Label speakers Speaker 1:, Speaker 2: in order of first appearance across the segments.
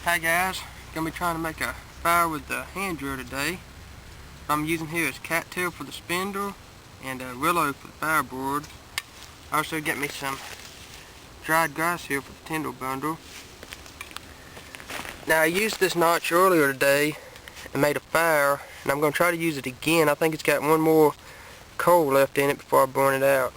Speaker 1: Hi guys, gonna be trying to make a fire with the hand drill today. What I'm using here is cattail for the spindle and willow for the fireboard. I also get me some dried grass here for the tinder bundle. Now I used this notch earlier today and made a fire, and I'm gonna try to use it again. I think it's got one more coal left in it before I burn it out.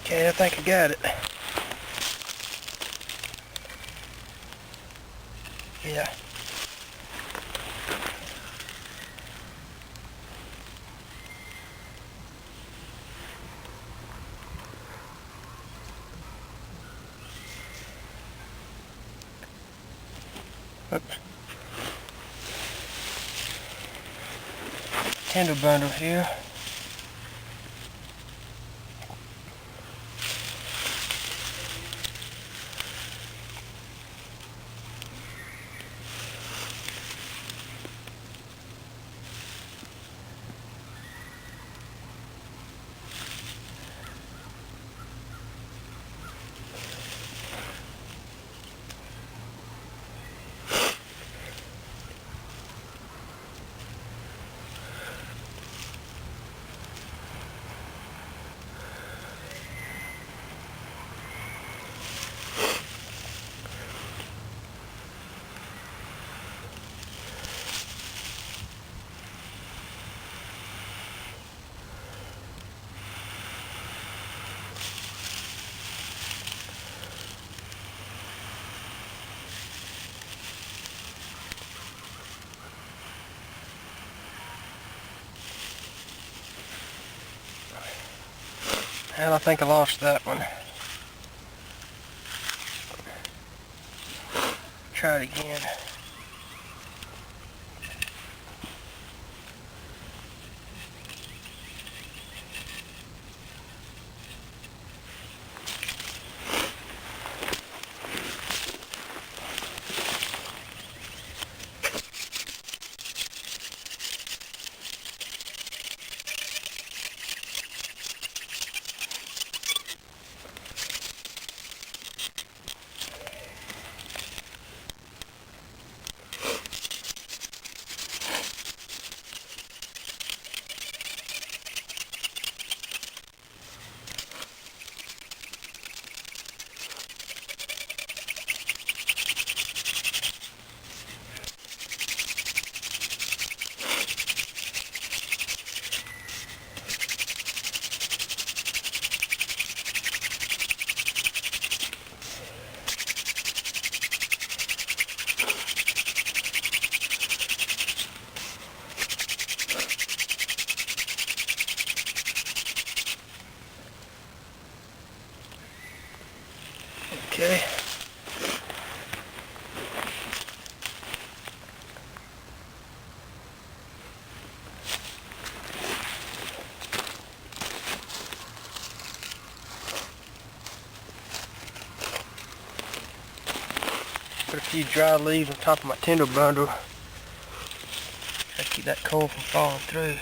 Speaker 1: Okay, I think I got it. Yeah. Oops. Tinder bundle here. And I think I lost that one. Try it again. Okay. put a few dry leaves on top of my tinder bundle. Try to keep that coal from falling through.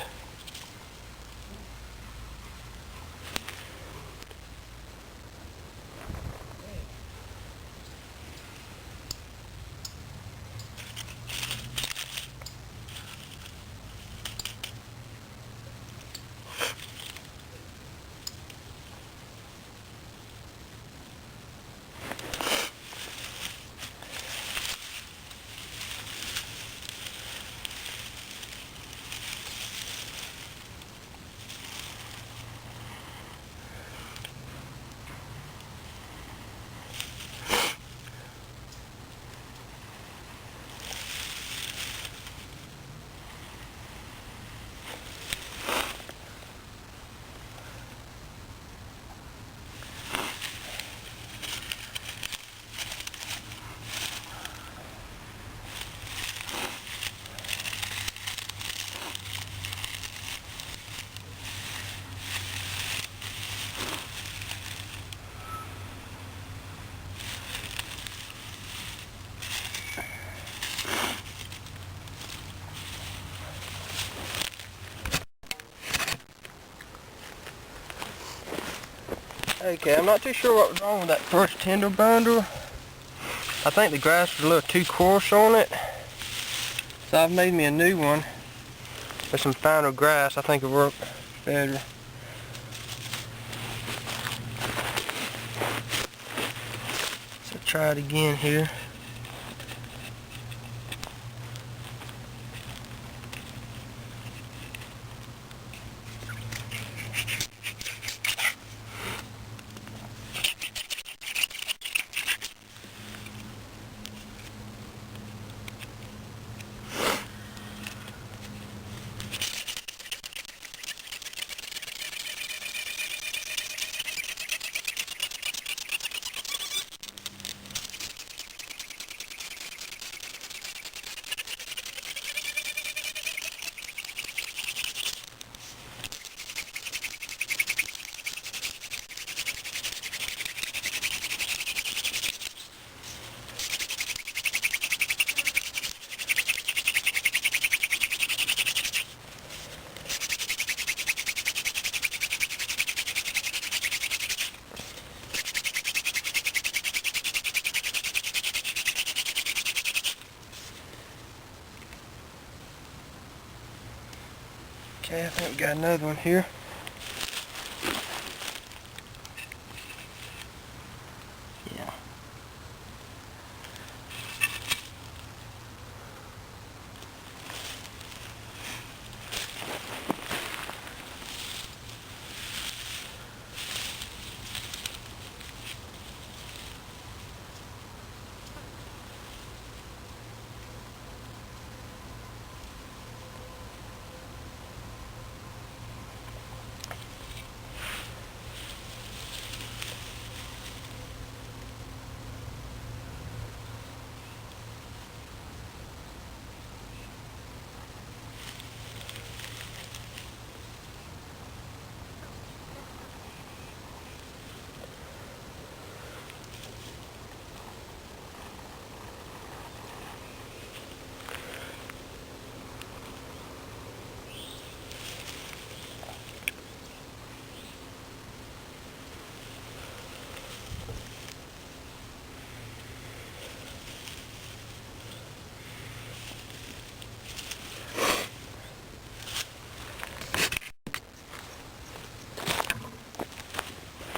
Speaker 1: Okay, I'm not too sure what was wrong with that first tinder bundle. I think the grass was a little too coarse on it. So I've made me a new one with some finer grass. I think it'll work better. So try it again here. Okay, I think we got another one here. Yeah.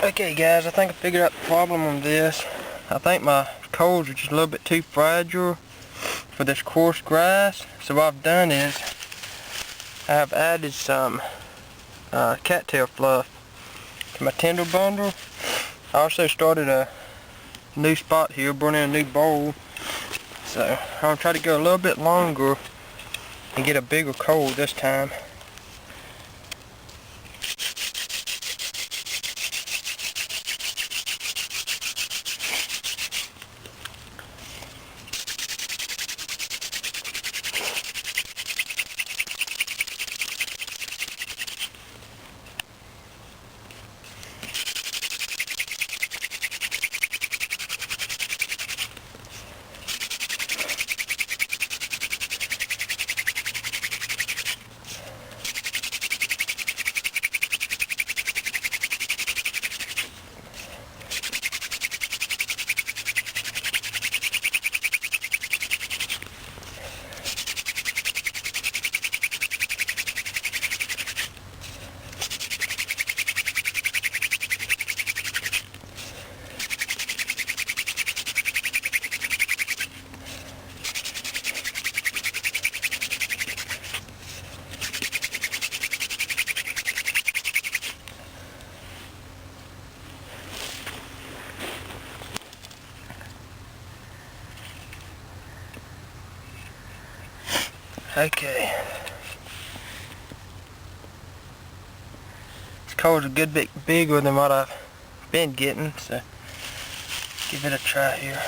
Speaker 1: Okay guys, I think I figured out the problem on this. I think my coals are just a little bit too fragile for this coarse grass. So what I've done is I've added some cattail fluff to my tinder bundle. I also started a new spot here, brought in a new bowl. So I'm going to try to go a little bit longer and get a bigger coal this time. Okay. This coal's a good bit bigger than what I've been getting, so give it a try here.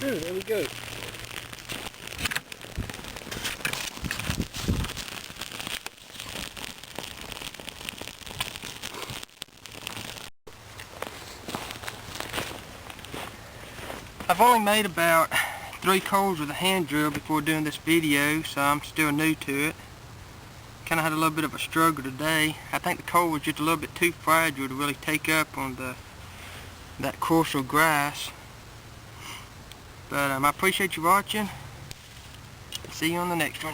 Speaker 1: Ooh, there we go. I've only made about 3 coals with a hand drill before doing this video, so I'm still new to it. Kind of had a little bit of a struggle today. I think the coal was just a little bit too fragile to really take up on that coarser grass. But I appreciate you watching. See you on the next one.